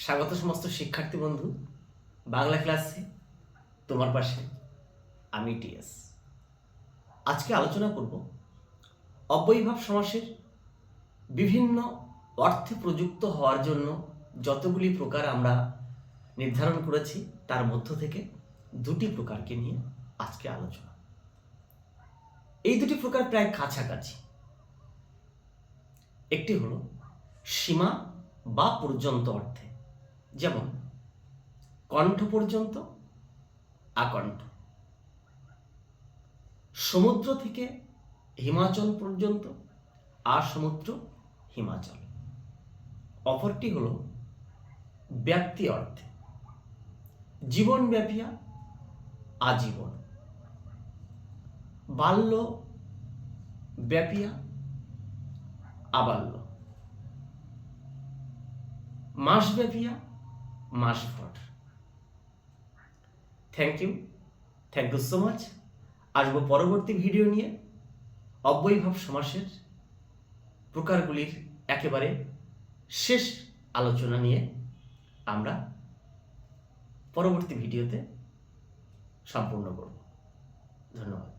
স্বাগত সমস্ত শিক্ষার্থী বন্ধু। বাংলা ক্লাসে তোমার পাশে আমি টিএস। আজকে আলোচনা করব অব্যয়ীভাব সমাসের বিভিন্ন অর্থে প্রযুক্ত হওয়ার জন্য যতগুলি প্রকার আমরা নির্ধারণ করেছি তার মধ্য থেকে দুটি প্রকারকে নিয়ে আজকে আলোচনা। এই দুটি প্রকার প্রায় কাছাকাছি। একটি হলো সীমা বা পর্যন্ত অর্থে, যেমন কণ্ঠ পর্যন্ত, আকণ্ঠ, সমুদ্র থেকে হিমাচল পর্যন্ত, আসমুদ্র, হিমাচল। অপরটি হলো ব্যাপ্তি অর্থে, জীবন ব্যাপিয়া, আজীবন, বাল্য ব্যাপিয়া, আবাল্য, মাস ব্যাপিয়া, মাসভর। Thank you so much. আসবো পরবর্তী ভিডিও নিয়ে অব্যয়ীভাব সমাসের প্রকারগুলির একেবারে শেষ আলোচনা নিয়ে আমরা পরবর্তী ভিডিওতে সম্পূর্ণ করব। ধন্যবাদ।